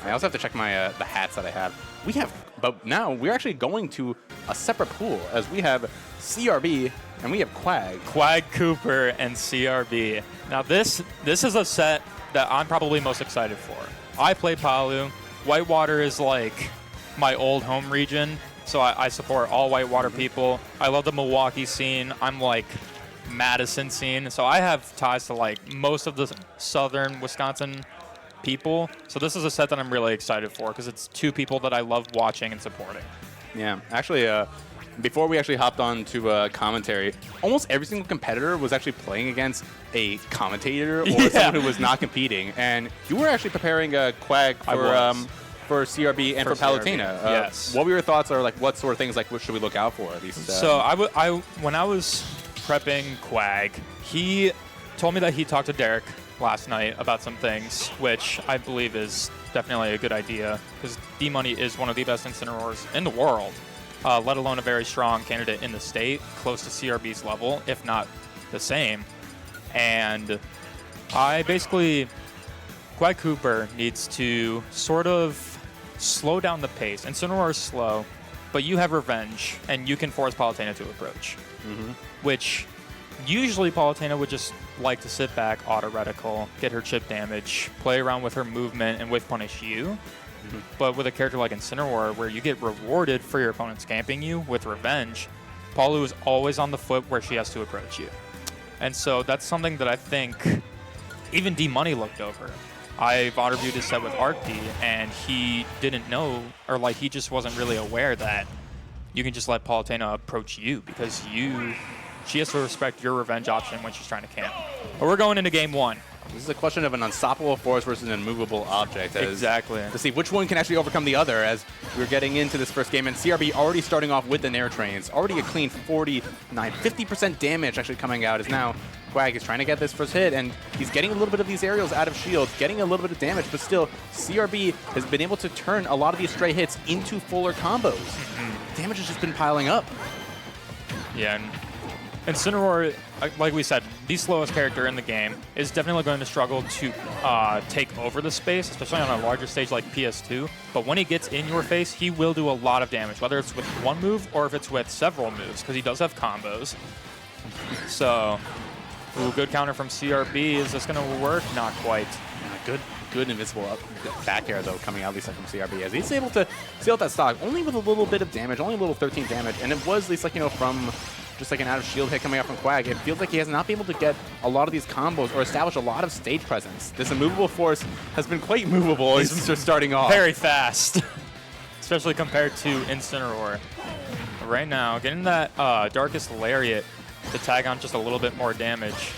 I also have to check my the hats that I have. But now we're actually going to a separate pool as we have CRB and we have Quag. Quag, Cooper, and CRB. Now this is a set that I'm probably most excited for. I play Palu. Whitewater is like my old home region, so I support all Whitewater people. I love the Milwaukee scene. I'm like Madison scene, so I have ties to like most of the southern Wisconsin people. So this is a set that I'm really excited for because it's two people that I love watching and supporting. Yeah, actually, before we actually hopped on to commentary, almost every single competitor was actually playing against a commentator or someone who was not competing. And you were actually preparing a Quag for CRB and for Palutena. Yes. What were your thoughts, or like what sort of things like what should we look out for? These, So when I was prepping Quag, he told me that he talked to Derek last night about some things, which I believe is definitely a good idea because D-Money is one of the best Incineroars in the world, let alone a very strong candidate in the state, close to CRB's level, if not the same. And Quag Cooper needs to sort of slow down the pace. Incineroar is slow, but you have Revenge, and you can force Palutena to approach, which usually Palutena would just like to sit back, auto-reticle, get her chip damage, play around with her movement, and whiff punish you. But with a character like Incineroar, where you get rewarded for your opponent scamping you with Revenge, Palu is always on the foot where she has to approach you. And so that's something that I think even D-Money looked over. I've auto-reviewed his set with ArcD, and he didn't know, or like he just wasn't really aware that you can just let Palutena approach you because she has to respect your Revenge option when she's trying to camp. But we're going into game one. This is a question of an unstoppable force versus an immovable object. Exactly. To see which one can actually overcome the other as we're getting into this first game. And CRB already starting off with the Nair Trains. Already a clean 50% damage actually coming out as now Quag is trying to get this first hit, and he's getting a little bit of these aerials out of shields, getting a little bit of damage, but still, CRB has been able to turn a lot of these stray hits into fuller combos. Damage has just been piling up. Yeah, and Incineroar, like we said, the slowest character in the game, is definitely going to struggle to take over the space, especially on a larger stage like PS2. But when he gets in your face, he will do a lot of damage, whether it's with one move or if it's with several moves, because he does have combos. So, good counter from CRB. Is this going to work? Not quite. Good invisible back air, though, coming out at least from CRB, as he's able to seal that stock, only with a little bit of damage, only a little 13 damage, and it was at least, like, from just like an out-of-shield hit coming out from Quag. It feels like he has not been able to get a lot of these combos or establish a lot of stage presence. This immovable force has been quite movable since just starting off. Very fast, especially compared to Incineroar. Right now, getting that Darkest Lariat to tag on just a little bit more damage.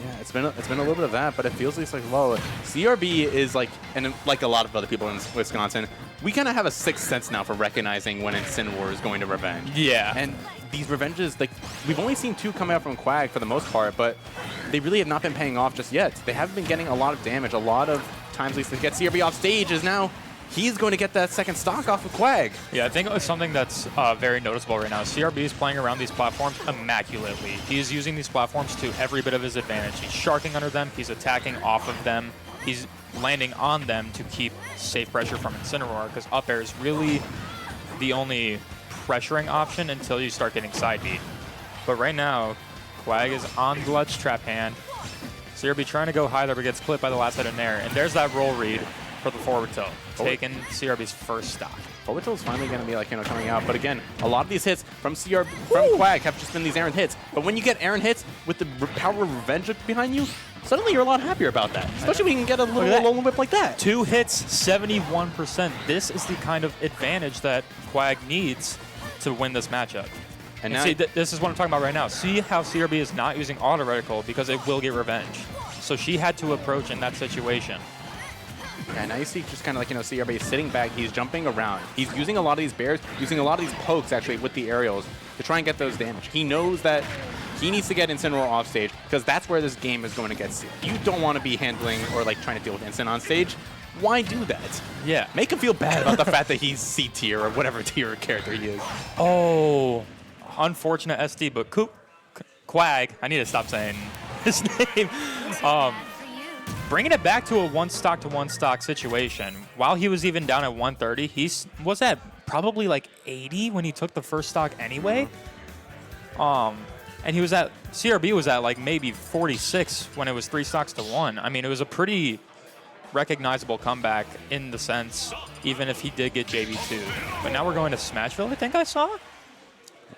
Yeah, it's been a little bit of that, but it feels like whoa. CRB is like, and like a lot of other people in Wisconsin, we kind of have a sixth sense now for recognizing when Incineroar is going to Revenge. Yeah. And these Revenges, like, we've only seen two come out from Quag for the most part, but they really have not been paying off just yet. They haven't been getting a lot of damage. A lot of times, at least, to get CRB off stage is now he's going to get that second stock off of Quag. Yeah, I think it's something that's very noticeable right now. CRB is playing around these platforms immaculately. He's using these platforms to every bit of his advantage. He's sharking under them. He's attacking off of them. He's landing on them to keep safe pressure from Incineroar, because up air is really the only pressuring option until you start getting side beat. But right now, Quag is on the ledge trap hand. CRB trying to go high there, but gets clipped by the last hit in Nair. And there's that roll read for the forward tilt, taking CRB's first stock. Forward tilt is finally going to be, like, coming out. But again, a lot of these hits from Quag have just been these errant hits. But when you get errant hits with the power of Revenge behind you, suddenly you're a lot happier about that. Especially when you can get a little lone whip like that. 2 hits, 71%. This is the kind of advantage that Quag needs to win this matchup. And now see, this is what I'm talking about right now. See how CRB is not using auto reticle because it will get Revenge. So she had to approach in that situation. Yeah, now you see just kind of like, CRB sitting back. He's jumping around. He's using a lot of these bears, using a lot of these pokes, actually, with the aerials to try and get those damage. He knows that he needs to get Incineroar off stage because that's where this game is going to get. You don't want to be handling or, like, trying to deal with Incin on stage. Why do that? Yeah. Make him feel bad about the fact that he's C tier or whatever tier character he is. Oh, unfortunate SD, but Quag, I need to stop saying his name. bringing it back to a one stock situation. While he was even down at 130, he was at probably like 80 when he took the first stock anyway. And he was at, CRB was at like maybe 46 when it was 3 stocks to 1. I mean, it was a pretty recognizable comeback in the sense, even if he did get JV2. But now we're going to Smashville, I think I saw.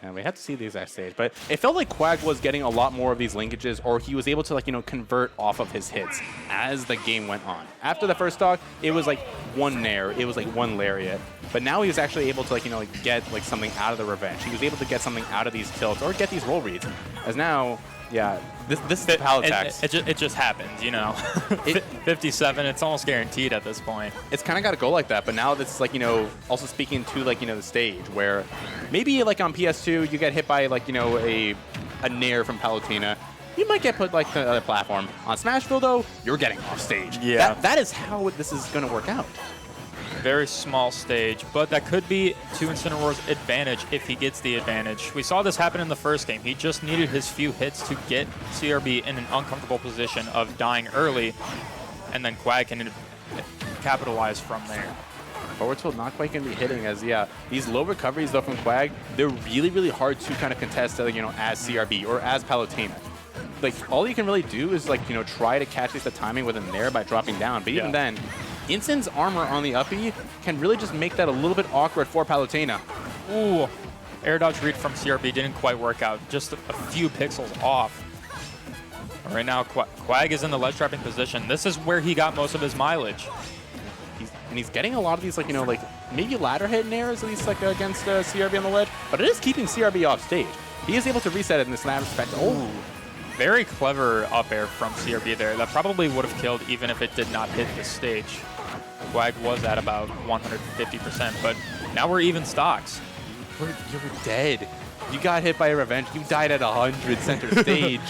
And we have to see the exact stage, but it felt like Quag was getting a lot more of these linkages, or he was able to, like, convert off of his hits as the game went on. After the first stock, it was like one nair, it was like one lariat, but now he was actually able to, get like something out of the revenge. He was able to get something out of these tilts or get these roll reads. As now, yeah, this is the pallet tax. It just happens, you know. 57, it's almost guaranteed at this point. It's kind of got to go like that, but now this is also speaking to the stage where maybe like on PS2 you get hit by a nair from Palutena. You might get put to the other platform. On Smashville though, you're getting off stage. Yeah. That is how this is going to work out. Very small stage, but that could be to Incineroar's advantage if he gets the advantage. We saw this happen in the first game. He just needed his few hits to get CRB in an uncomfortable position of dying early, and then Quag can capitalize from there. Forward tilt not quite going to be hitting as, these low recoveries though from Quag, they're really, really hard to kind of contest, as CRB or as Palutena. All you can really do is try to catch the timing with him there by dropping down, but even then, Incin's armor on the uppie can really just make that a little bit awkward for Palutena. Ooh, air dodge read from CRB didn't quite work out, just a few pixels off. Right now, Quag is in the ledge trapping position. This is where he got most of his mileage. He's getting a lot of these, maybe ladder hit nairs, at least, against CRB on the ledge, but it is keeping CRB off stage. He is able to reset it in this respect. Oh, very clever up air from CRB there. That probably would have killed even if it did not hit the stage. Quag was at about 150%, but now we're even stocks. You're dead. You got hit by a revenge. You died at 100 center stage.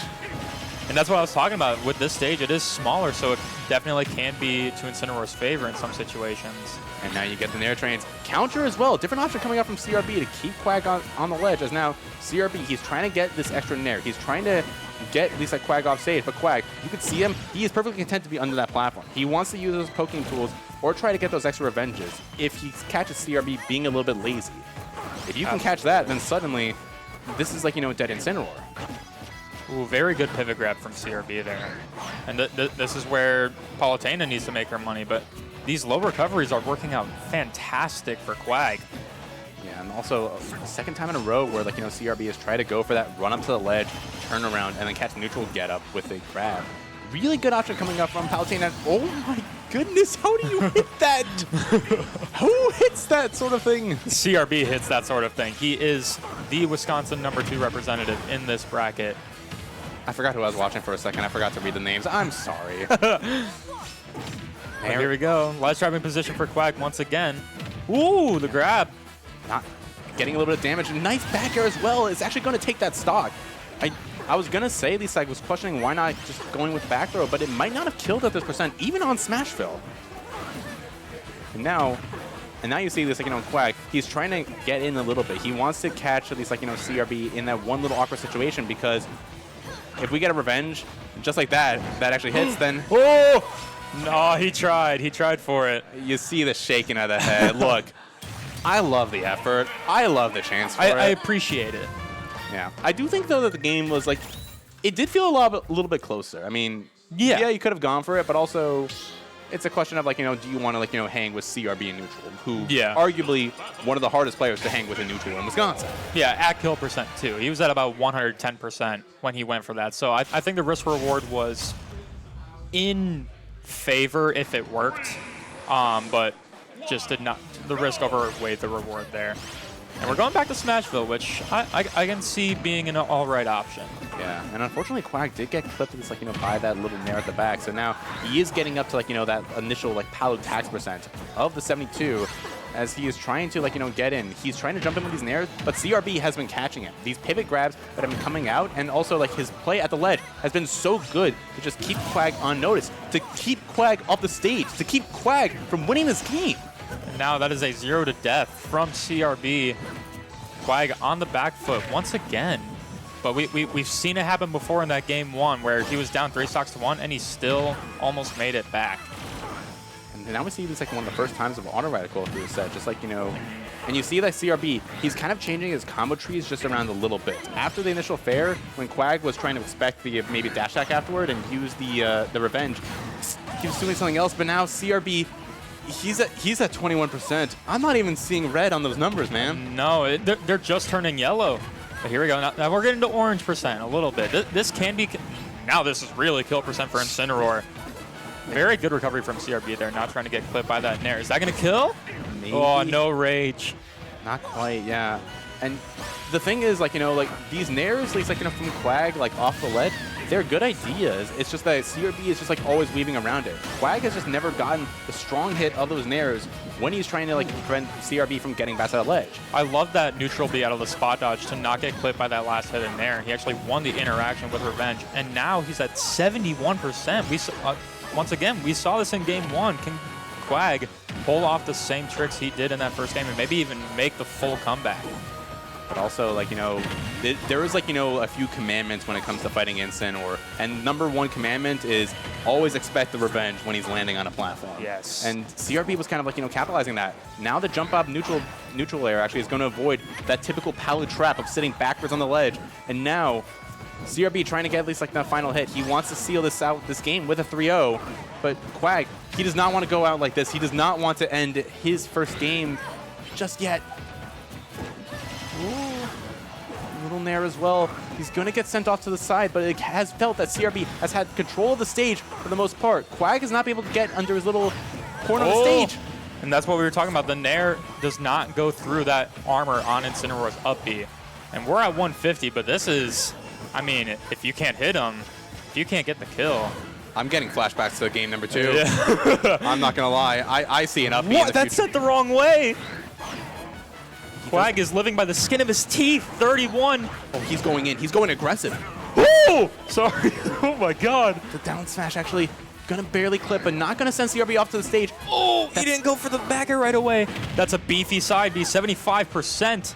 And that's what I was talking about. With this stage, it is smaller, so it definitely can be to Incineroar's favor in some situations. And now you get the Nair Trains. Counter as well. Different option coming up from CRB to keep Quag on the ledge, as now CRB, he's trying to get this extra Nair. He's trying to get at least Quag off stage, but Quag, you can see him, he is perfectly content to be under that platform. He wants to use those poking tools or try to get those extra revenges if he catches CRB being a little bit lazy. If you can catch that, then suddenly this is dead Incineroar. Ooh, very good pivot grab from CRB there. And this is where Palutena needs to make her money, but these low recoveries are working out fantastic for Quag. Yeah, and also a second time in a row where CRB has tried to go for that run up to the ledge, turn around, and then catch neutral get up with a grab. Really good option coming up from Palutena. Oh my goodness, how do you hit that? Who hits that sort of thing? CRB hits that sort of thing. He is the Wisconsin #2 representative in this bracket. I forgot who I was watching for a second. I forgot to read the names. I'm sorry. Here we go. Ledge trapping position for Quag once again. Ooh, the grab. Not getting a little bit of damage. Nice back air as well. It's actually going to take that stock. I was going to say, at least I was questioning why not just going with back throw, but it might not have killed at this percent, even on Smashville. And now you see this, Quag, he's trying to get in a little bit. He wants to catch at least, CRB in that one little awkward situation, because if we get a revenge, just like that actually hits, then... Oh! No, he tried. He tried for it. You see the shaking of the head. Look, I love the effort. I love the chance for it. I appreciate it. Yeah. I do think, though, that the game was, it did feel a little bit closer. I mean, yeah, you could have gone for it, but also it's a question of, do you want to, hang with CRB in neutral, who arguably one of the hardest players to hang with in neutral in Wisconsin. Yeah, at kill percent, too. He was at about 110% when he went for that. So I think the risk reward was in favor if it worked, but just did not. The risk overweighed the reward there. And we're going back to Smashville, which I can see being an all-right option. Yeah, and unfortunately, Quag did get clipped this, by that little nair at the back. So now he is getting up to, that initial, Palu tax percent of the 72, as he is trying to, get in. He's trying to jump in with these nairs, but CRB has been catching him. These pivot grabs that have been coming out, and also, his play at the ledge has been so good to just keep Quag unnoticed, to keep Quag off the stage, to keep Quag from winning this game. And now that is a 0 to death from CRB. Quag on the back foot once again. But we've seen it happen before in that game 1 where he was down 3 stocks to 1 and he still almost made it back. And now we see this like one of the first times of auto radical through the set, just like, you know, and you see that CRB, he's kind of changing his combo trees just around a little bit. After the initial fair, when Quag was trying to expect the maybe dash attack afterward and use the revenge, he was doing something else, but now CRB, he's at 21%. I'm not even seeing red on those numbers, man. No, they're just turning yellow. But here we go. Now we're getting to orange percent a little bit. This can be, now this is really kill percent for Incineroar. Very good recovery from CRB there, not trying to get clipped by that Nair. Is that going to kill? Maybe. Oh, no rage. Not quite, yeah. And the thing is, like, you know, like these Nairs, at least like, you know, from Quag, like off the ledge, they're good ideas. It's just that CRB is just like always weaving around it. Quag has just never gotten the strong hit of those Nairs when he's trying to like prevent CRB from getting past that ledge. I love that neutral B out of the spot dodge to not get clipped by that last hit in Nair. He actually won the interaction with revenge, and now he's at 71%. We once again, we saw this in game 1. Can Quag pull off the same tricks he did in that first game and maybe even make the full comeback? But also, like, you know, there is, like, you know, a few commandments when it comes to fighting Incineroar. And number 1 commandment is always expect the revenge when he's landing on a platform. Yes. And CRB was kind of, like, you know, capitalizing that. Now the jump up neutral air actually is going to avoid that typical Palu trap of sitting backwards on the ledge. And now CRB trying to get at least, like, the final hit. He wants to seal this game with a 3-0. But Quag, he does not want to go out like this. He does not want to end his first game just yet. Ooh, little Nair as well. He's going to get sent off to the side, but it has felt that CRB has had control of the stage for the most part. Quag has not been able to get under his little corner of the stage. And that's what we were talking about. The Nair does not go through that armor on Incineroar's up B. And we're at 150, but this is, I mean, if you can't hit him, if you can't get the kill. I'm getting flashbacks to game number 2. Yeah. I'm not going to lie. I see an up B. What? That's set the wrong way. Quag is living by the skin of his teeth. 31. Oh, he's going in. He's going aggressive. Oh, sorry. Oh, my God. The down smash actually going to barely clip, but not going to send CRB off to the stage. Oh, he didn't go for the backer right away. That's a beefy side B, 75%.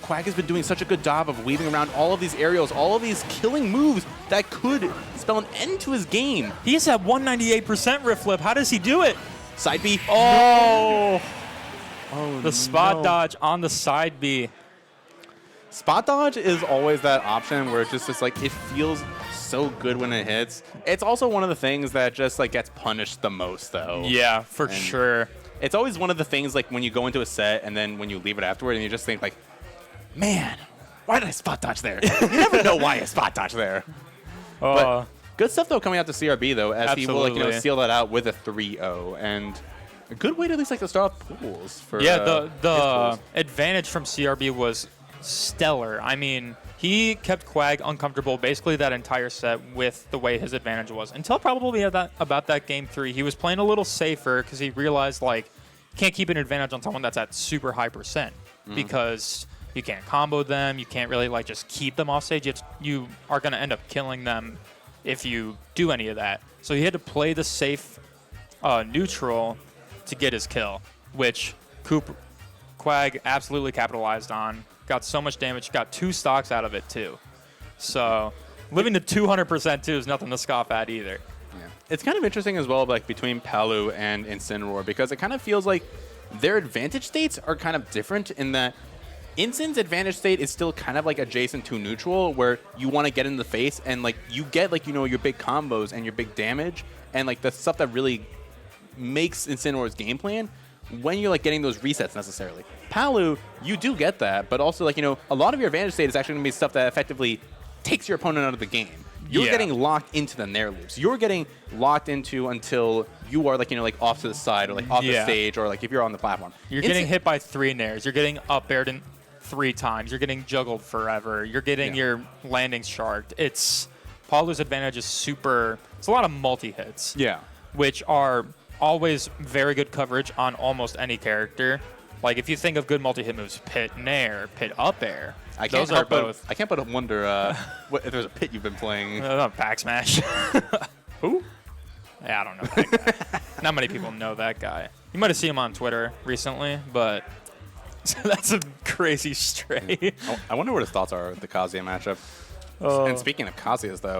Quag has been doing such a good job of weaving around all of these aerials, all of these killing moves that could spell an end to his game. He's at 198% riff flip. How does he do it? Side B. Oh. Oh, the spot dodge on the side B. Spot dodge is always that option where it's just like, it feels so good when it hits. It's also one of the things that just like gets punished the most, though. Yeah, for sure. It's always one of the things like when you go into a set and then when you leave it afterward and you just think like, man, why did I spot dodge there? You never know why I spot dodge there. But good stuff though coming out to CRB though, as he will, like, you know, seal that out with a 3-0 and a good way to at least like to start off pools for. Yeah, the advantage from CRB was stellar. I mean, he kept Quag uncomfortable basically that entire set with the way his advantage was until probably about that game 3. He was playing a little safer because he realized like can't keep an advantage on someone that's at super high percent because you can't combo them. You can't really like just keep them off stage. You are going to end up killing them if you do any of that. So he had to play the safe neutral to get his kill, which Quag absolutely capitalized on. Got so much damage. Got 2 stocks out of it too. So living to 200% too is nothing to scoff at either. Yeah. It's kind of interesting as well, like between Palu and Incineroar, because it kind of feels like their advantage states are kind of different in that Incin's advantage state is still kind of like adjacent to neutral, where you want to get in the face and like you get like, you know, your big combos and your big damage and like the stuff that really makes Incineroar's game plan when you're like getting those resets necessarily. Palu, you do get that, but also like, you know, a lot of your advantage state is actually going to be stuff that effectively takes your opponent out of the game. You're getting locked into the Nair loops. You're getting locked into until you are like, you know, like off to the side or like off the stage or like if you're on the platform. You're getting hit by 3 Nairs. You're getting up aired 3 times. You're getting juggled forever. You're getting your landings sharked. Palu's advantage is super. It's a lot of multi-hits. Yeah. Which are always very good coverage on almost any character. Like if you think of good multi-hit moves, pit Nair, pit up air. I can't but wonder if there's a pit you've been playing. Back smash. Who? Yeah, I don't know that guy. Not many people know that guy. You might have seen him on Twitter recently, but that's a crazy stray. I wonder what his thoughts are with the Kazuya matchup. Oh. And speaking of Kazuya's, though,